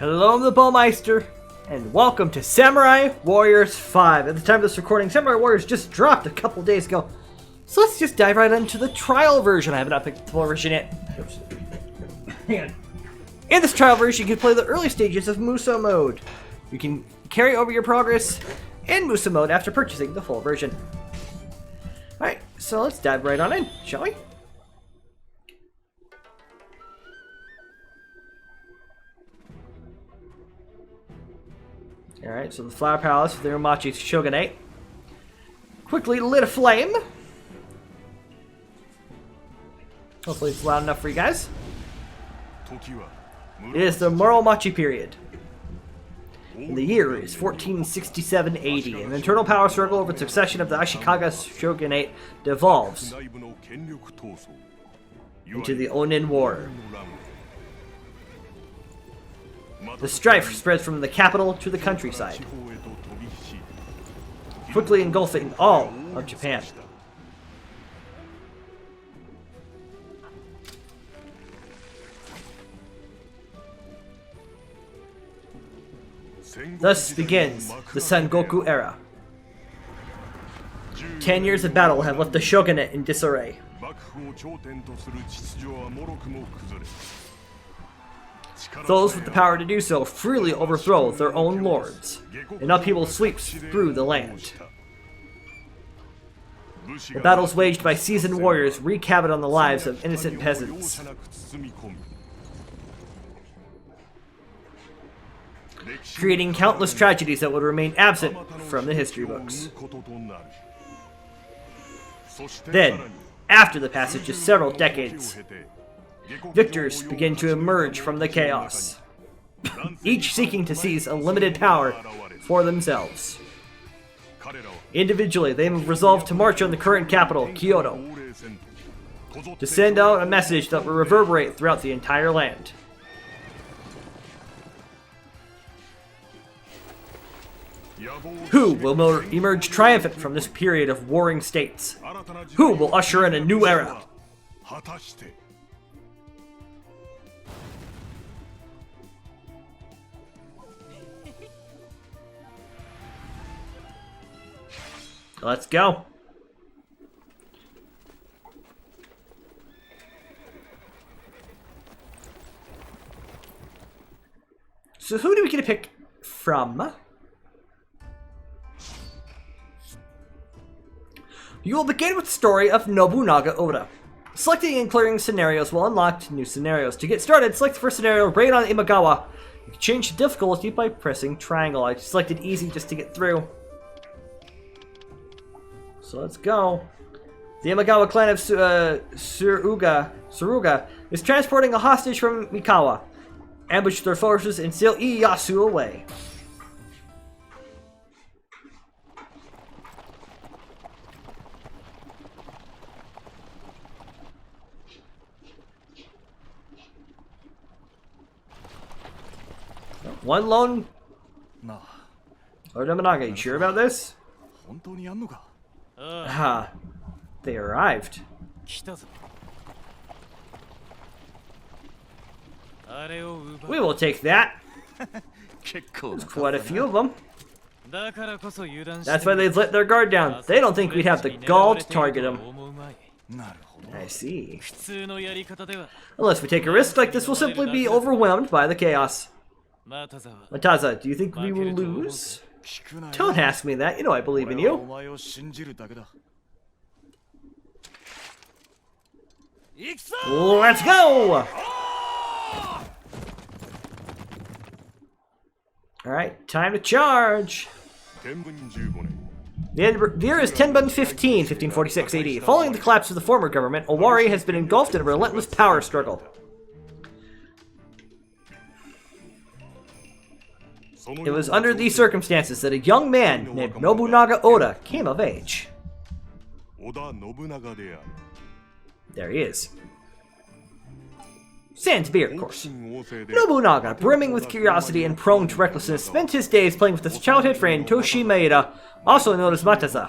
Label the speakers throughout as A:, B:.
A: Hello, I'm the Bowmeister, and welcome to Samurai Warriors 5. At the time of this recording, Samurai Warriors just dropped a couple days ago. So let's just dive right into the trial version. I have not picked the full version yet. Oops. Hang on. In this trial version, you can play the early stages of Muso mode. You can carry over your progress in Muso mode after purchasing the full version. Alright, so let's dive right on in, shall we? Alright, so the Flower Palace of the Uromachi Shogunate quickly lit aflame. Hopefully it's loud enough for you guys. It is the Muromachi period. And the year is 1467 AD. An internal power struggle over the succession of the Ashikaga Shogunate devolves into the Onin War. The strife spreads from the capital to the countryside, quickly engulfing all of Japan. Thus begins the Sengoku era. 10 years of battle have left the shogunate in disarray. Those with the power to do so freely overthrow their own lords, and upheaval sweeps through the land. The battles waged by seasoned warriors wreak havoc on the lives of innocent peasants. Creating countless tragedies that would remain absent from the history books. Then, after the passage of several decades, victors begin to emerge from the chaos, each seeking to seize unlimited power for themselves. Individually, they have resolved to march on the current capital, Kyoto, to send out a message that will reverberate throughout the entire land. Who will emerge triumphant from this period of warring states? Who will usher in a new era? Let's go. So who do we get to pick from? You will begin with the story of Nobunaga Oda. Selecting and clearing scenarios will unlock new scenarios. To get started, select the first scenario, Raid on Imagawa. You can change the difficulty by pressing triangle. I selected easy just to get through. So let's go. The Imagawa clan of Suruga is transporting a hostage from Mikawa. Ambush their forces and sail Ieyasu away. One lone... Lord Nobunaga, you sure about this? Ah, they arrived. We will take that. There's quite a few of them. That's why they've let their guard down. They don't think we'd have the gall to target them. I see. Unless we take a risk like this, we'll simply be overwhelmed by the chaos. Mataza, do you think we will lose? Don't ask me that. You know I believe in you. Let's go! Alright, time to charge. The year is Tenbun 15, 1546 AD. Following the collapse of the former government, Owari has been engulfed in a relentless power struggle. It was under these circumstances that a young man named Nobunaga Oda came of age. There he is. Sans beard, of course. Nobunaga, brimming with curiosity and prone to recklessness, spent his days playing with his childhood friend Toshi Maeda, also known as Mataza.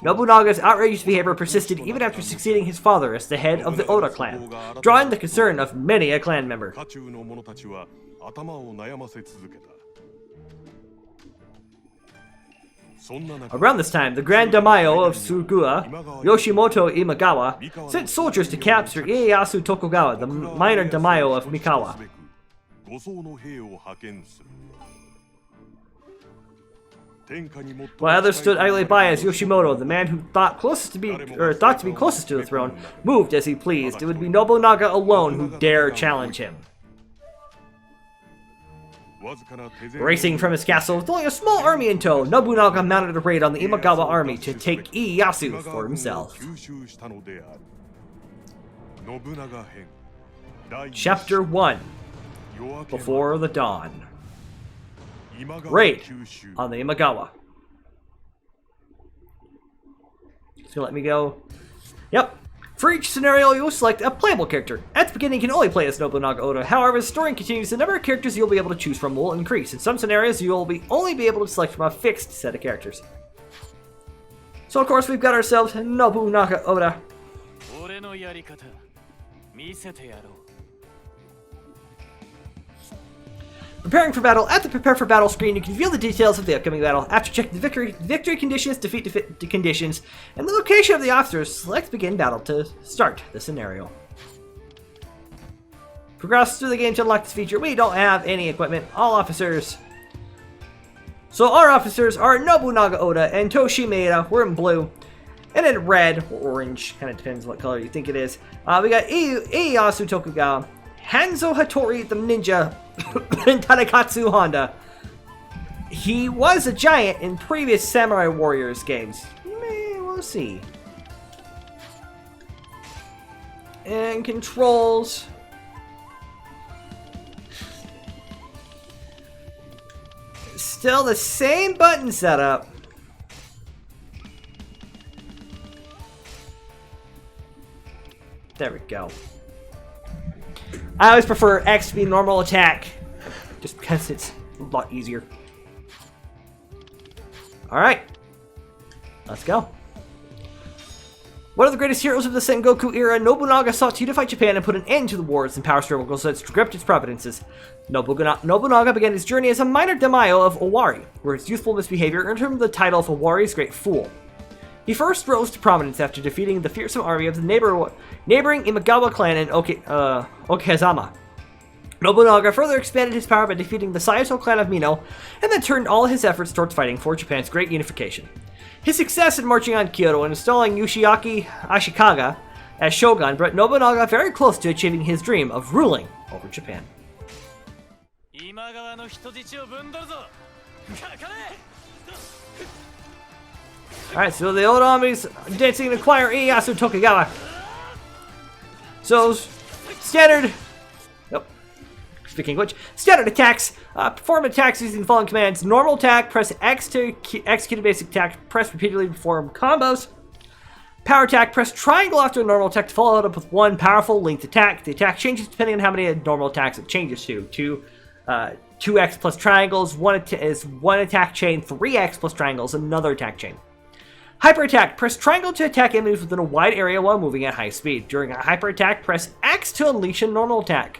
A: Nobunaga's outrageous behavior persisted even after succeeding his father as the head of the Oda clan, drawing the concern of many a clan member. Around this time, the Grand Daimyo of Sugua, Yoshimoto Imagawa, sent soldiers to capture Ieyasu Tokugawa, the minor daimyo of Mikawa. While others stood idly by as Yoshimoto, the man who thought to be closest to the throne, moved as he pleased. It would be Nobunaga alone who dare challenge him. Racing from his castle with only a small army in tow, Nobunaga mounted a raid on the Imagawa army to take Ieyasu for himself. Chapter 1: Before the Dawn. Raid on the Imagawa. It's gonna let me go. Yep. For each scenario, you'll select a playable character. At the beginning, you can only play as Nobunaga Oda. However, as the story continues, the number of characters you'll be able to choose from will increase. In some scenarios, you'll only be able to select from a fixed set of characters. So, of course, we've got ourselves Nobunaga Oda. Preparing for battle. At the Prepare for Battle screen, you can view the details of the upcoming battle. After checking the victory conditions, defeat conditions, and the location of the officers, select Begin Battle to start the scenario. Progress through the game to unlock this feature. We don't have any equipment. All officers. So our officers are Nobunaga Oda and Toshi Maeda. We're in blue. And in red or orange. Kind of depends what color you think it is. We got Ieyasu Tokugawa, Hanzo Hattori the ninja, and Tadakatsu Honda. He was a giant in previous Samurai Warriors games. We'll see. And controls. Still the same button setup. There we go. I always prefer X to be normal attack, just because it's a lot easier. Alright, let's go. One of the greatest heroes of the Sengoku era, Nobunaga sought to unify Japan and put an end to the wars and power struggles that gripped its provinces. Nobunaga began his journey as a minor daimyo of Owari, where his youthful misbehavior earned him the title of Owari's Great Fool. He first rose to prominence after defeating the fearsome army of the neighboring Imagawa clan in Okehazama. Nobunaga further expanded his power by defeating the Saito clan of Mino, and then turned all his efforts towards fighting for Japan's great unification. His success in marching on Kyoto and installing Yoshiaki Ashikaga as shogun brought Nobunaga very close to achieving his dream of ruling over Japan. Alright, so the old army's dancing to acquire Ieyasu Tokugawa. So, standard... Nope. Speaking of which, standard attacks. Perform attacks using the following commands. Normal attack, press X to execute a basic attack. Press repeatedly to perform combos. Power attack, press triangle after a normal attack to follow it up with one powerful linked attack. The attack changes depending on how many normal attacks it changes to. 2x plus triangles, one attack chain, 3x plus triangles, another attack chain. Hyper attack. Press triangle to attack enemies within a wide area while moving at high speed. During a hyper attack, press X to unleash a normal attack.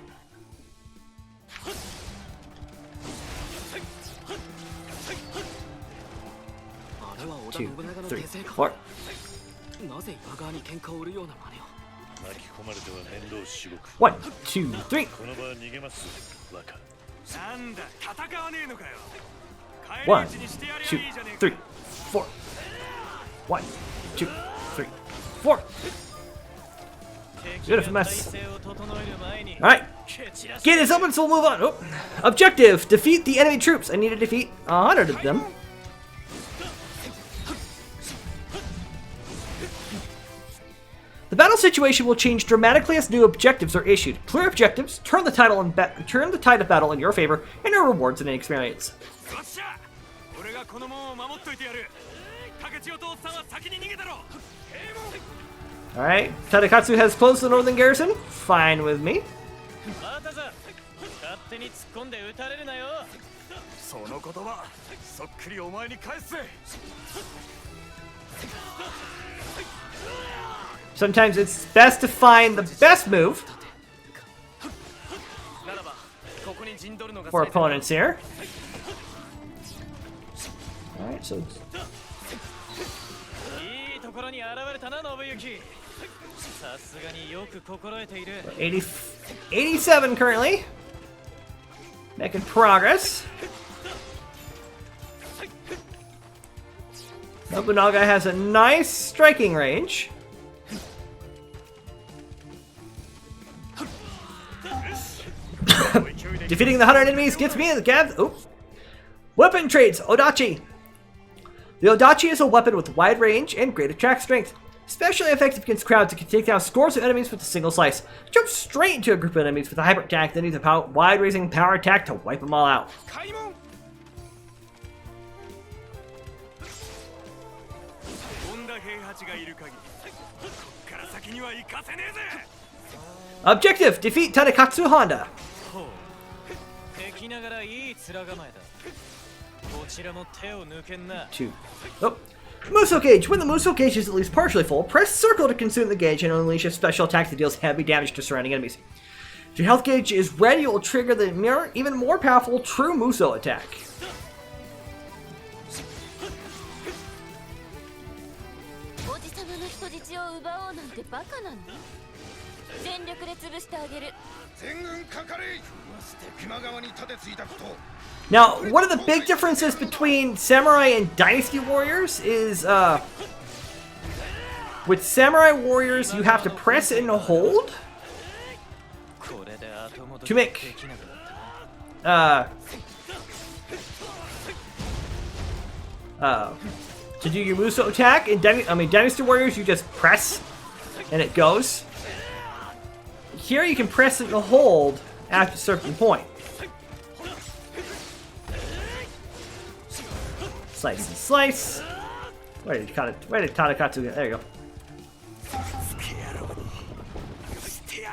A: 2, 3, 4. 1, 2, 3. 1, 2, 3, 4. 1, 2, 3, 4. Beautiful mess. Alright. Gate is open, so we'll move on. Oh. Objective. Defeat the enemy troops. I need to defeat 100 of them. The battle situation will change dramatically as new objectives are issued. Clear objectives turn the tide of battle in your favor and your rewards and experience. Alright, Tadakatsu has closed the northern garrison. Fine with me. Sometimes it's best to find the best move for opponents here. Alright, so 87 currently. Making progress. Nobunaga has a nice striking range. Defeating the 100 enemies gets me in the gap. Oh. Weapon traits, Odachi. The Odachi is a weapon with wide range and great attack strength. Especially effective against crowds that can take down scores of enemies with a single slice. Jump straight into a group of enemies with a hyper attack, then use a wide-ranging power attack to wipe them all out. Objective: defeat Tadakatsu Honda. 2. Oh. Musou Gauge. When the Musou Gauge is at least partially full, press circle to consume the gauge and unleash a special attack that deals heavy damage to surrounding enemies. If your health gauge is ready, it will trigger the even more powerful True Musou attack. Now, one of the big differences between Samurai and Dynasty Warriors is, with Samurai Warriors, you have to press and hold to make, to do your Musou attack. In Dynasty Warriors, you just press and it goes. Here, you can press and hold after a certain point. Slice and slice. Where did Tadakatsu get? There you go.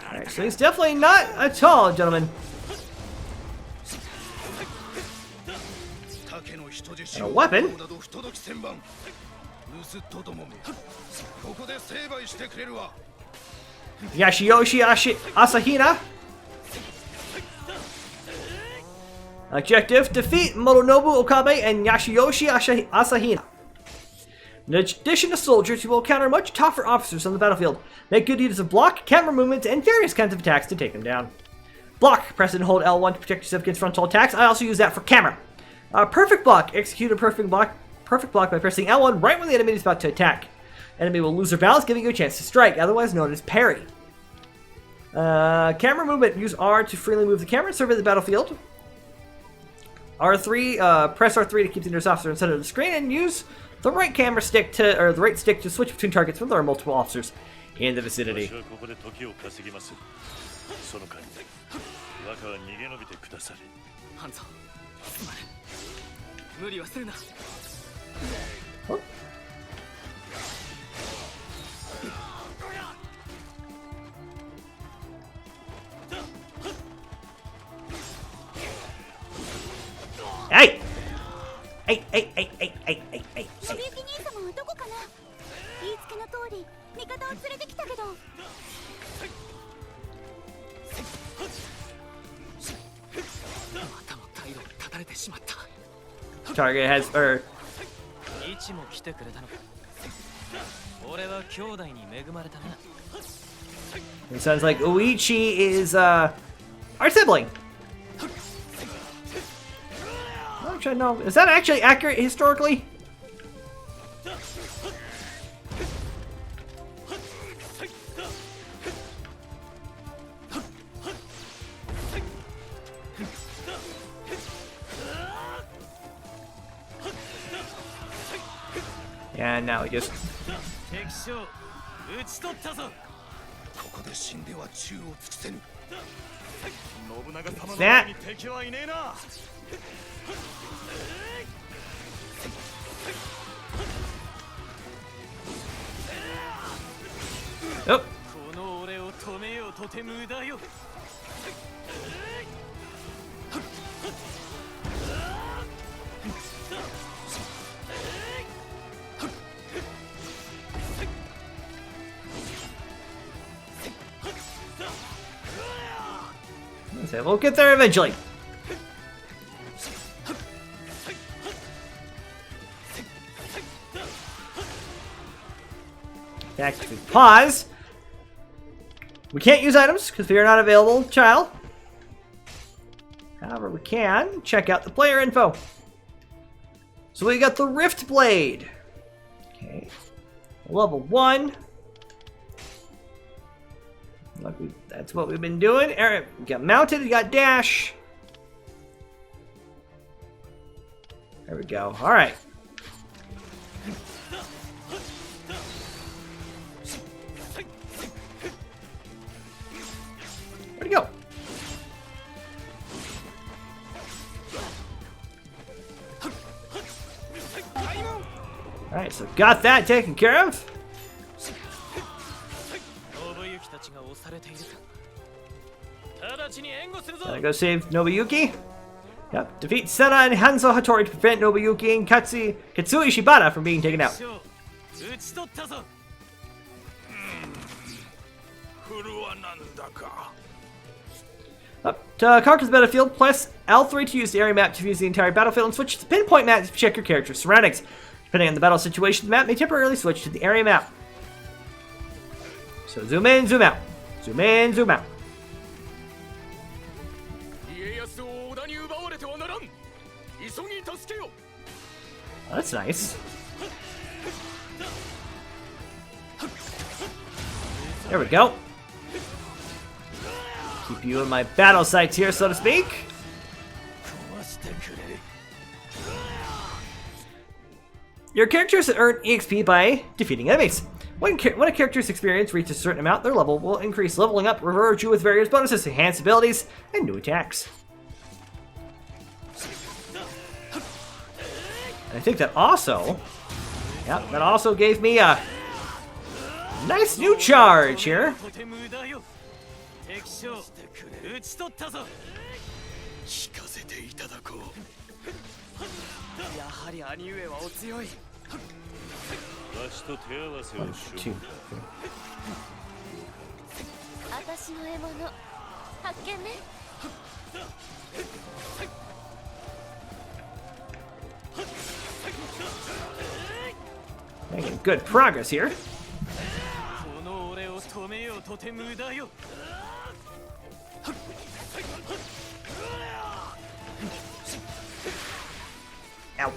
A: Alright, so he's definitely not a tall gentleman. And a weapon. Yashiyoshi Asahina. Objective: defeat Motonobu Okabe and Yashiyoshi Asahina. In addition to soldiers, you will encounter much tougher officers on the battlefield. Make good use of block, camera movements, and various kinds of attacks to take them down. Block. Press and hold L1 to protect yourself against frontal attacks. I also use that for camera. Perfect block. Execute a perfect block by pressing L1 right when the enemy is about to attack. Enemy will lose their balance, giving you a chance to strike, otherwise known as parry. Camera movement. Use R to freely move the camera and survey the battlefield. R3, press R3 to keep the nearest officer in the center of the screen, and use the right camera stick the right stick to switch between targets when there are multiple officers in the vicinity. Oh. Hey! Hey! Target has It sounds like Uichi is our sibling. Actually, no. Is that actually accurate historically? Yeah, now he just. That. Oh. So we'll get there eventually. Back to pause. We can't use items because they are not available, child. However, we can check out the player info. So we got the Rift Blade. Okay. Level 1. That's what we've been doing. We got mounted, we got dash. There we go. Alright. Where'd he go? Alright, so got that taken care of. Gotta go save Nobuyuki. Yep, defeat Senna and Hanzo Hattori to prevent Nobuyuki and Katsui Shibata from being taken out. Up to conquer the battlefield, press L3 to use the area map to view the entire battlefield and switch to the pinpoint map to check your character's surroundings. Depending on the battle situation, the map may temporarily switch to the area map. So zoom in, zoom out. Zoom in, zoom out. Oh, that's nice. There we go. Keep you in my battle sights here, so to speak. Your characters earn EXP by defeating enemies. When a character's experience reaches a certain amount, their level will increase. Leveling up rewards you with various bonuses, enhanced abilities, and new attacks. And I think that also, that also gave me a nice new charge here. Two. Making good progress here. Ow.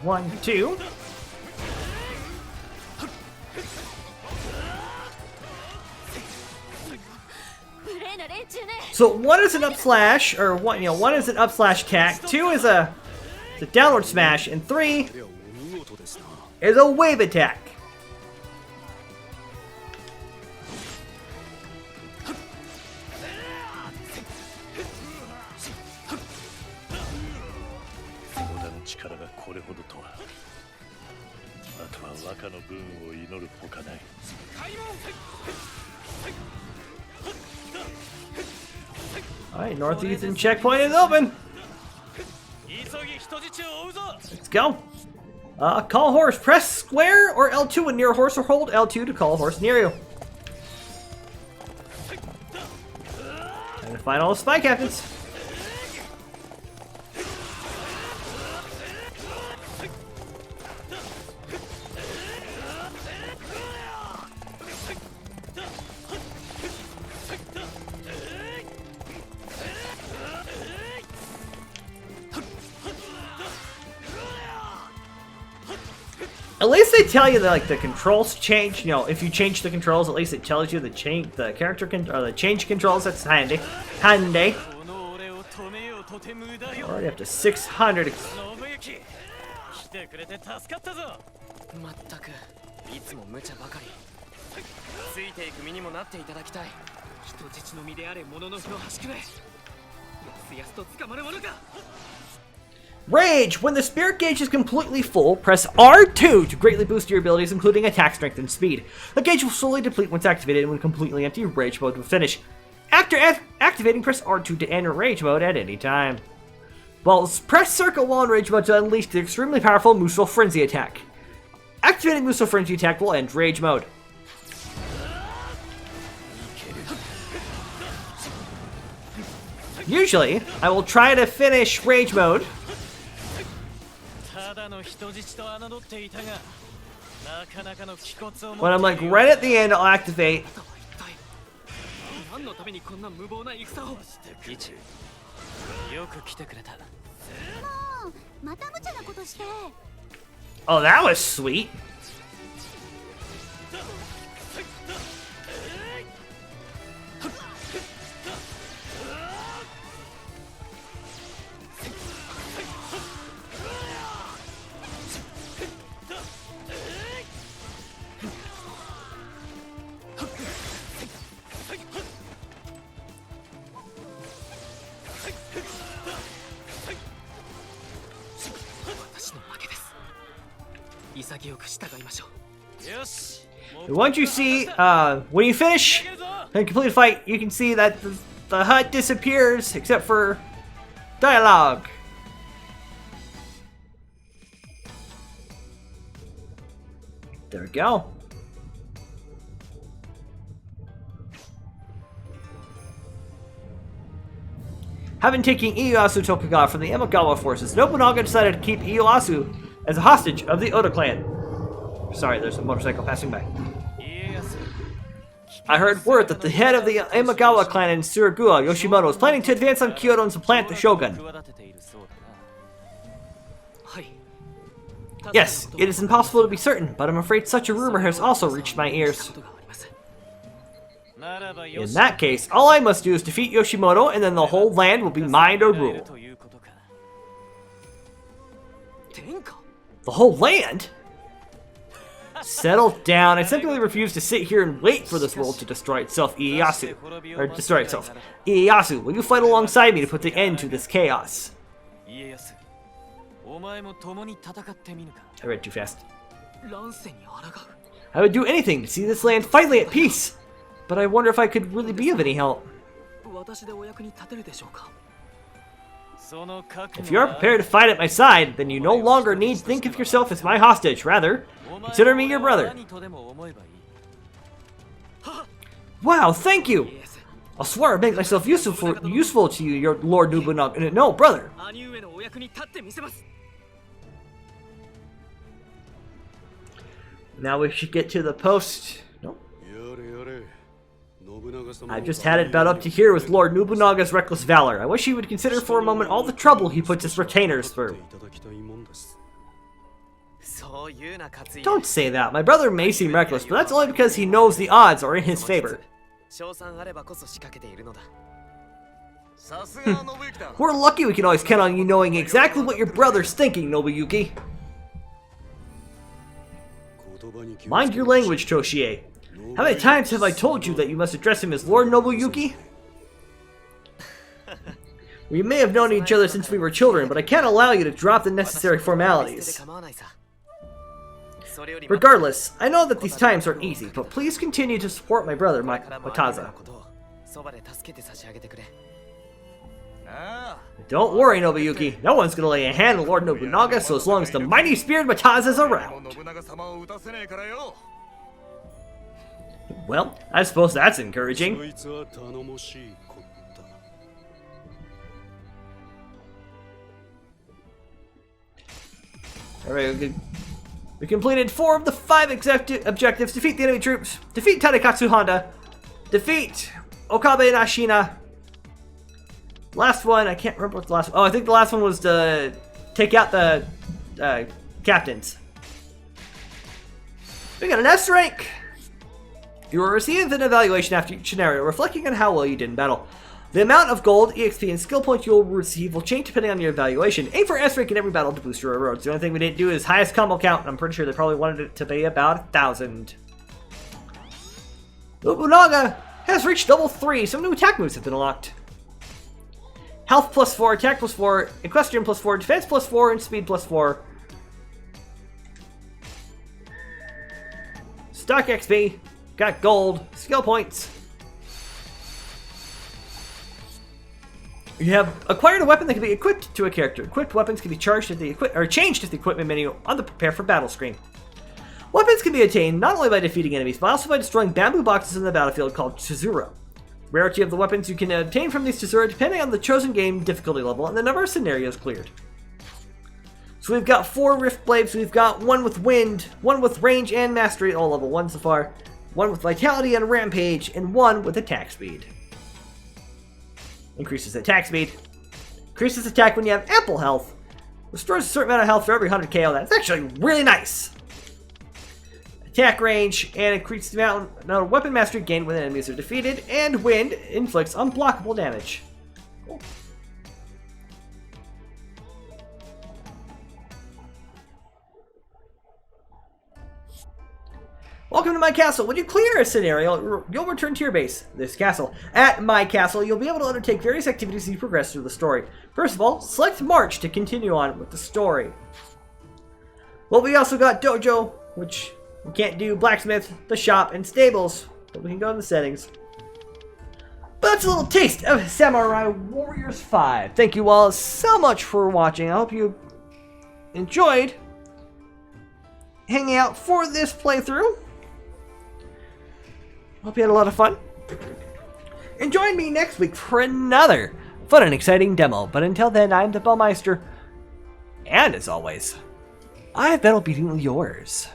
A: 1, 2. So 1 is an up slash, or 1 is an up slash attack. 2 is a downward smash, and 3 is a wave attack. Alright, northeastern checkpoint is open. Let's go. Call horse. Press square or L2 when near a horse, or hold L2 to call a horse near you. And to find all the spy captains. At least they tell you that, like, the controls change. You know, if you change the controls, at least it tells you the change controls. That's handy. Handy. Already up to 600. Rage! When the spirit gauge is completely full, press R2 to greatly boost your abilities, including attack strength and speed. The gauge will slowly deplete once activated, and when completely empty, rage mode will finish. After activating, press R2 to enter rage mode at any time. Well, press circle while in rage mode to unleash the extremely powerful Musou Frenzy attack. Activating Muso Frenzy attack will end Rage Mode. Usually, I will try to finish Rage Mode when I'm like right at the end. I'll activate. Oh, that was sweet. Once you see, when you finish and complete a fight, you can see that the HUD disappears except for dialogue. There we go. Having taken Ieyasu Tokugawa from the Imagawa forces, Nobunaga decided to keep Ieyasu as a hostage of the Oda clan. Sorry, there's a motorcycle passing by. I heard word that the head of the Imagawa clan in Surigua, Yoshimoto, is planning to advance on Kyoto and supplant the shogun. Yes, it is impossible to be certain, but I'm afraid such a rumor has also reached my ears. In that case, all I must do is defeat Yoshimoto, and then the whole land will be mine to rule. The whole land? Settle down. I simply refuse to sit here and wait for this world to destroy itself, Ieyasu. Or destroy itself. Ieyasu, will you fight alongside me to put the end to this chaos? I read too fast. I would do anything to see this land finally at peace. But I wonder if I could really be of any help. If you're prepared to fight at my side, then you no longer need to think of yourself as my hostage. Rather, consider me your brother. Wow, thank you! I'll swear I'll make myself useful to you, your Lord Nobunaga. No, brother. Now we should get to the post. Nope. I've just had it about up to here with Lord Nobunaga's reckless valor. I wish he would consider for a moment all the trouble he puts his retainers through. Don't say that. My brother may seem reckless, but that's only because he knows the odds are in his favor. We're lucky we can always count on you knowing exactly what your brother's thinking, Nobuyuki. Mind your language, Toshie. How many times have I told you that you must address him as Lord Nobuyuki? We may have known each other since we were children, but I can't allow you to drop the necessary formalities. Regardless, I know that these times aren't easy, but please continue to support my brother, Wataza. Don't worry, Nobuyuki. No one's gonna lay a hand on Lord Nobunaga so as long as the mighty spirit Wataza's around. Well, I suppose that's encouraging. Alright, we completed 4 of the 5 objectives. Defeat the enemy troops. Defeat Tadekatsu Honda. Defeat Okabe and Ashina. Last one, I can't remember what the last one. Oh, I think the last one was to take out the captains. We got an S rank. You will receive an evaluation after each scenario, reflecting on how well you did in battle. The amount of gold, EXP, and skill points you will receive will change depending on your evaluation. Aim for S rank in every battle to boost your rewards. The only thing we didn't do is highest combo count, and I'm pretty sure they probably wanted it to be about 1,000. Nobunaga has reached level 3. Some new attack moves have been unlocked. Health plus 4, attack plus 4, equestrian plus 4, defense plus 4, and speed plus 4. Stock XP, got gold, skill points. You have acquired a weapon that can be equipped to a character. Equipped weapons can be charged at the changed at the equipment menu on the prepare for battle screen. Weapons can be attained not only by defeating enemies, but also by destroying bamboo boxes in the battlefield called Chizuru. Rarity of the weapons you can obtain from these Chizuru depending on the chosen game difficulty level and the number of scenarios cleared. So we've got 4 Rift Blades, we've got 1 with Wind, 1 with Range and Mastery, all level 1 so far, 1 with Vitality and Rampage, and 1 with Attack Speed. Increases attack speed. Increases attack when you have ample health. Restores a certain amount of health for every 100 KO. That's actually really nice. Attack range, and increases the amount of weapon mastery gained when enemies are defeated, and Wind inflicts unblockable damage. Cool. Welcome to my castle. When you clear a scenario, you'll return to your base, this castle. At my castle, you'll be able to undertake various activities as you progress through the story. First of all, select March to continue on with the story. Well, we also got Dojo, which we can't do, Blacksmith, the shop, and stables, but we can go in the settings. But that's a little taste of Samurai Warriors 5. Thank you all so much for watching. I hope you enjoyed hanging out for this playthrough. Hope you had a lot of fun. And join me next week for another fun and exciting demo. But until then, I'm the Bellmeister. And as always, I've been obediently yours.